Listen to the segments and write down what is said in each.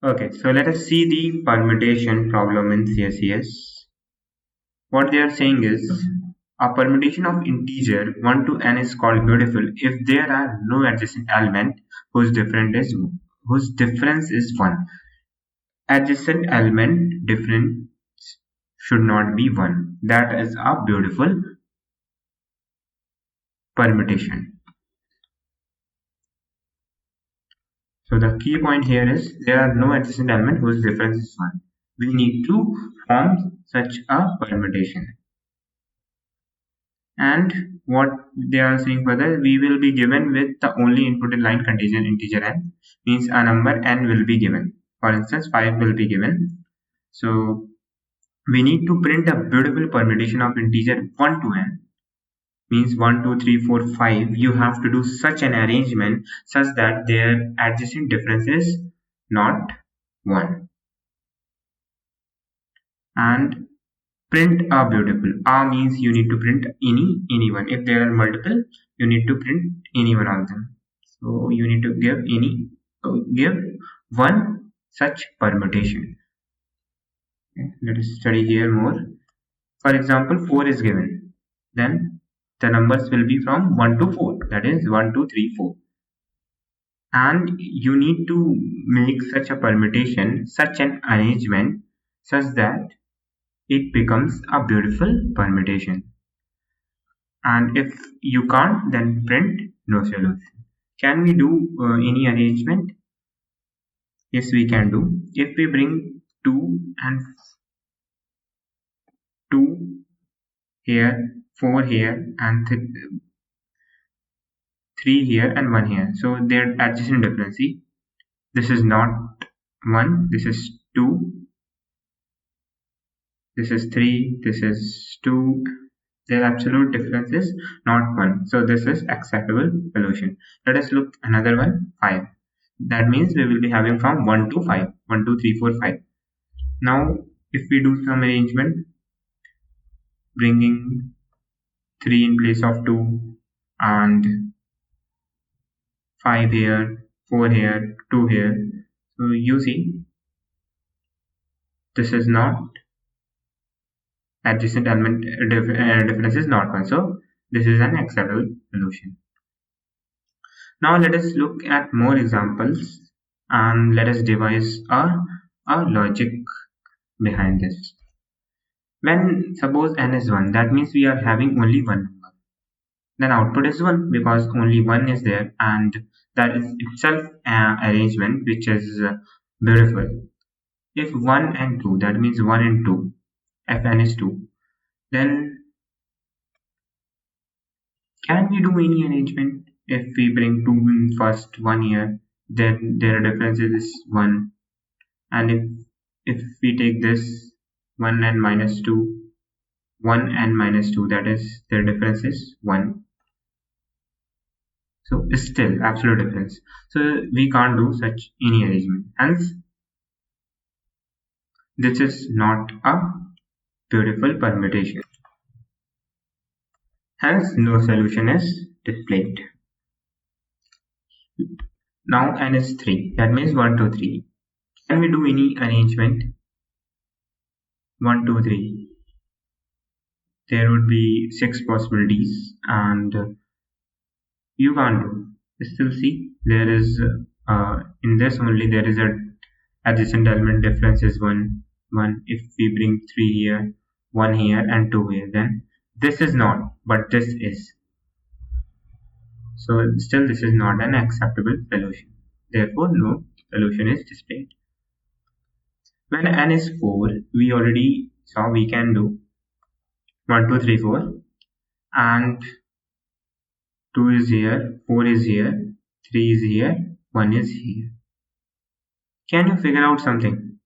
Okay, so let us see the permutation problem in Cses. What they are saying is a permutation of integer 1 to n is called beautiful if there are no adjacent element whose difference is 1. Adjacent element difference should not be 1. That is a beautiful permutation. So the key point here is there are no adjacent element whose difference is 1. We need to form such a permutation. And what they are saying further, we will be given with the only input in line contains integer n, means a number n will be given. For instance, 5 will be given. So we need to print a beautiful permutation of integer 1 to n, means 1, 2, 3, 4, 5. You have to do such an arrangement such that their adjacent difference is not 1. And print a beautiful. A means you need to print anyone. If there are multiple, you need to print any one of them. So you need to give one such permutation. Okay, let us study here more. For example, 4 is given. Then the numbers will be from 1 to 4. That is 1, 2, 3, 4. And you need to make such a permutation, such an arrangement, such that it becomes a beautiful permutation. And if you can't, then print no solution. Can we do any arrangement? Yes, we can do. If we bring 2 and 2 here, 4 here, and 3 here and 1 here, so their adjacent difference. See, this is not 1, this is 2, this is 3, this is 2. Their absolute difference is not 1. So this is acceptable solution. Let us look another one, 5. That means we will be having from 1 to 5. 1, 2, 3, 4, 5. Now if we do some arrangement, bringing 3 in place of 2 and 5 here, 4 here, 2 here. So you see, this is not adjacent element difference is not 1. So this is an acceptable solution. Now let us look at more examples and let us devise a logic behind this. When suppose n is 1, that means we are having only one number. Then output is 1 because only one is there, and that is itself an arrangement which is beautiful. If 1 and 2, that means 1 and 2, if n is 2, then can we do any arrangement? If we bring 2 in first, 1 here, then their difference is 1. And if we take this 1 and minus 2, 1 and minus 2, that is their difference is 1. So still absolute difference. So we can't do such any arrangement. Hence, this is not a beautiful permutation. Hence, no solution is displayed. Now n is 3. That means 1, 2, 3. Can we do any arrangement? 1, 2, 3. There would be 6 possibilities, and you can't do. Still see, there is in this only there is a adjacent element difference is 1, 1. If we bring 3 here, 1 here, and 2 here, then this is not, but this is. So still this is not an acceptable solution. Therefore, no solution is displayed. When n is 4, we already saw we can do 1, 2, 3, 4, and 2 is here, 4 is here, 3 is here, 1 is here. Can you figure out something?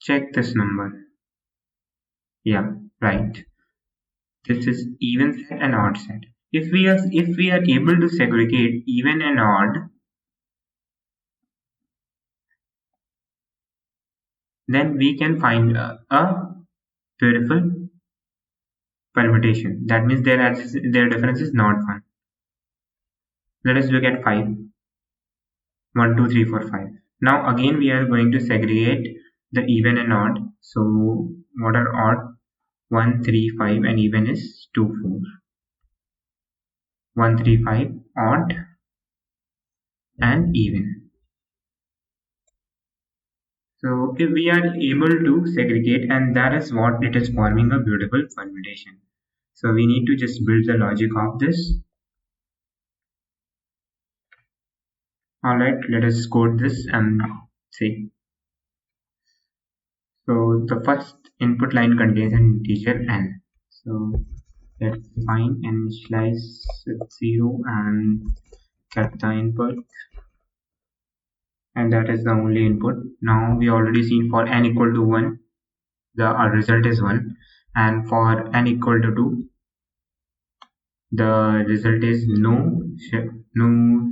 Check this number. Yeah, right. This is even set and odd set. If we are able to segregate even and odd, then we can find a beautiful permutation. That means their difference is not 1. Let us look at 5. 1, 2, 3, 4, 5. Now again we are going to segregate the even and odd. So what are odd? 1, 3, 5, and even is 2, 4. 1, 3, 5, odd and even. So if we are able to segregate, and that is what it is forming a beautiful permutation. So we need to just build the logic of this. Alright, let us code this and see. So the first input line contains an integer n. So let's define and initialize with 0 and get the input, and that is the only input. Now we already seen for n equal to 1 the result is 1, and for n equal to 2 the result is no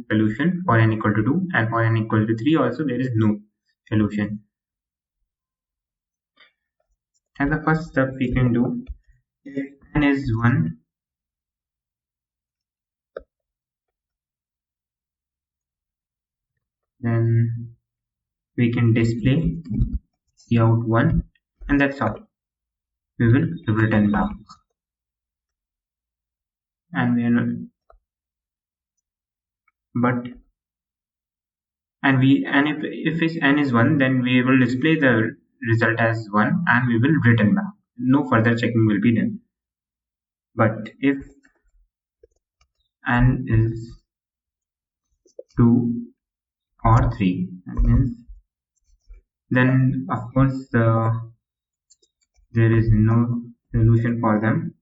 solution for n equal to 2, and for n equal to 3 also there is no solution. And the first step we can do, if n is 1, then we can display cout 1, and that's all. We will return back. And we are, but and if is n is 1, then we will display the result as 1 and we will return back. No further checking will be done. But if n is 2 or 3, that means then of course there is no solution for them.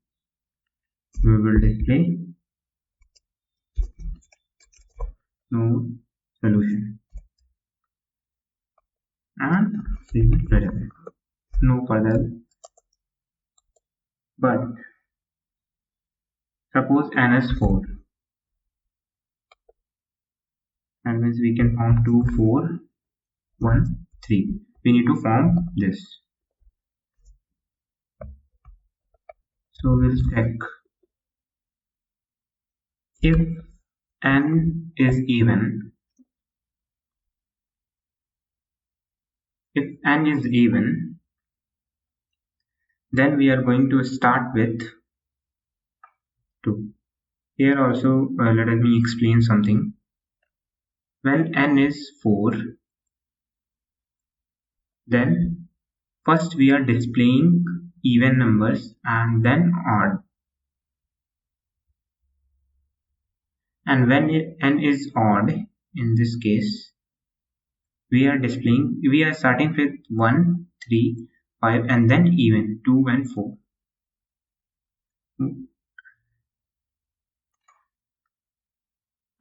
We will display no solution and we will return no further. But suppose n is 4, that means we can form 2, 4, 1, 3. We need to form this. So we'll check if n is even. If n is even, then we are going to start with 2. Here also let me explain something. When n is 4, then first we are displaying even numbers and then odd. And when n is odd, in this case, we are starting with 1, 3, 5, and then even 2 and 4.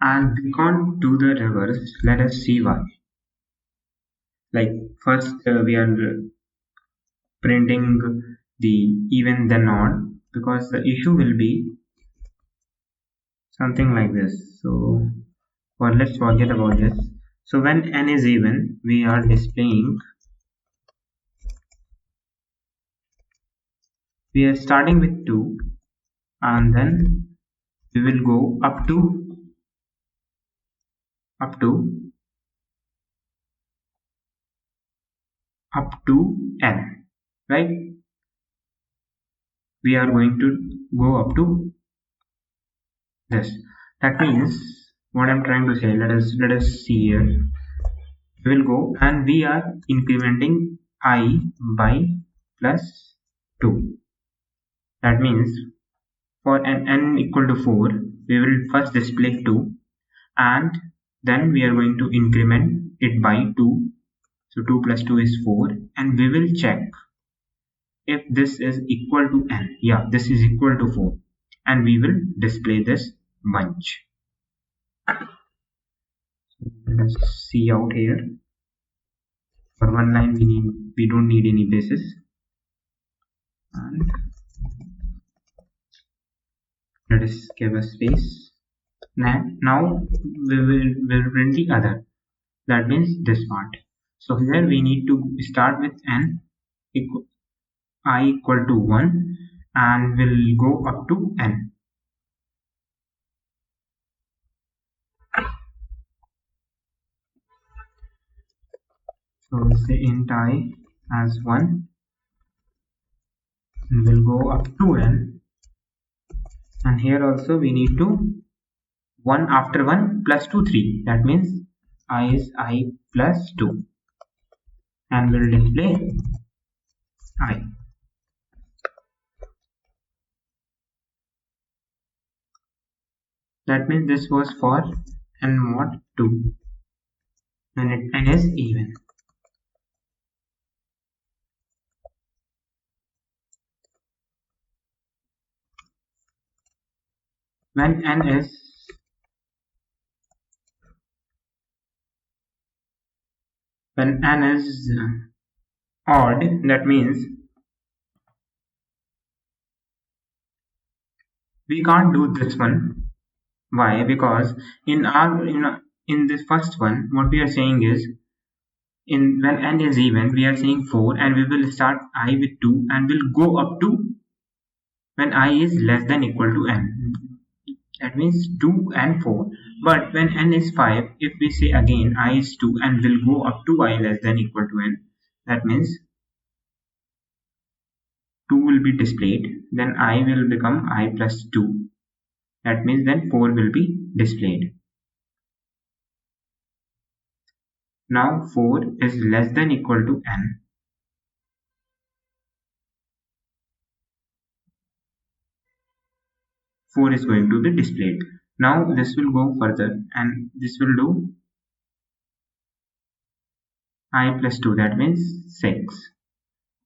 And we can't do the reverse. Let us see why. Like first we are printing the even then odd, because the issue will be something like this. So let's forget about this. So when n is even, we are displaying, we are starting with 2 and then we will go up to n, right? We are going to go up to this. That means what I'm trying to say, let us see here. We will go and we are incrementing I by plus 2. That means for n equal to 4, we will first display 2 and then we are going to increment it by 2. So 2 plus 2 is 4, and we will check if this is equal to n. Yeah, this is equal to 4, and we will display this bunch. Let's see out here. For one line we don't need any basis, and let us give a space. Now we will print the other, that means this part. So here we need to start with n I equal to 1 and will go up to n. So we'll say int I as 1 and we'll go up to n, and here also we need to 1 after 1 plus 2 3, that means I is I plus 2, and we'll display I. That means this was for n mod 2 when n is even. When n is odd, that means we can't do this one. Why? Because in this first one, what we are saying is in when n is even, we are saying 4, and we will start I with 2, and will go up to when I is less than equal to n. That means 2 and 4. But when n is 5, if we say again I is 2 and will go up to I less than equal to n, that means 2 will be displayed, then I will become I plus 2. That means then 4 will be displayed. Now 4 is less than equal to n. 4 is going to be displayed. Now this will go further and this will do I plus 2, that means 6.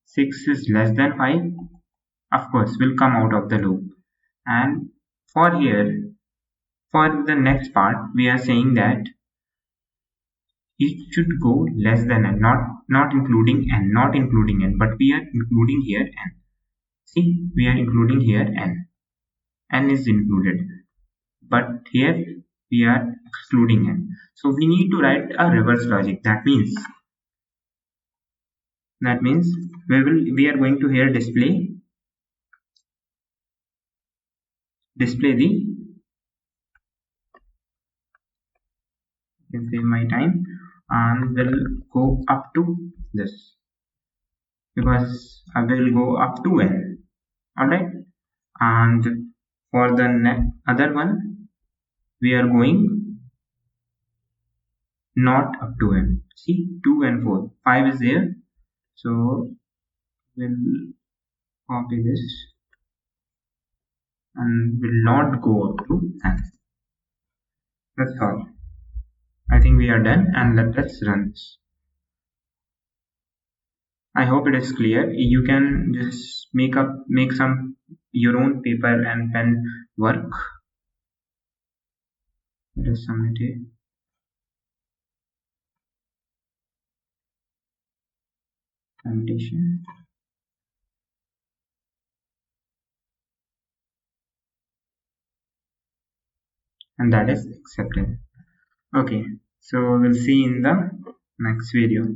6 is less than 5, of course will come out of the loop. And for here, for the next part, we are saying that it should go less than n, not including n, but we are including here n. See, we are including here n is included, but here we are excluding n. So we need to write a reverse logic. That means we are going to here display the, you can save my time, and will go up to this because I will go up to n. Alright, and for the other one we are going not up to n. See, 2 and 4, 5 is there, so we'll copy this and will not go up to n. That's all. I think we are done, and let us run this. I hope it is clear. You can just make some your own paper and pen work. Let us submit it. Permutation. And that is accepted. Okay, so we'll see in the next video.